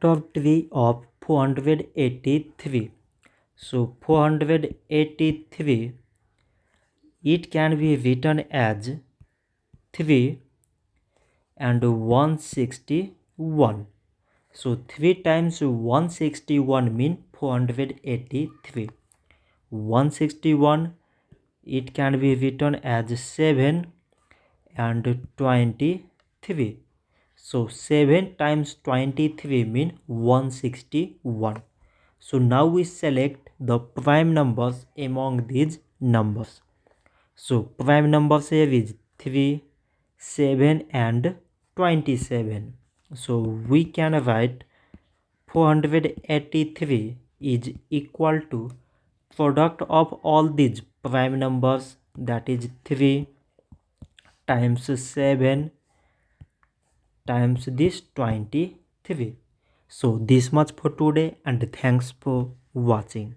factor tree of 483. So 483, it can be written as 3 and 161. So 3 times 161 mean 483. 161, it can be written as 7 and 23. So 7 times 23 mean 161. So now we select the prime numbers among these numbers. So prime numbers here is 3, 7 and 27. So we can write 483 is equal to product of all these prime numbers, that is 3 times 7 times this 23. So this much for today, and thanks for watching.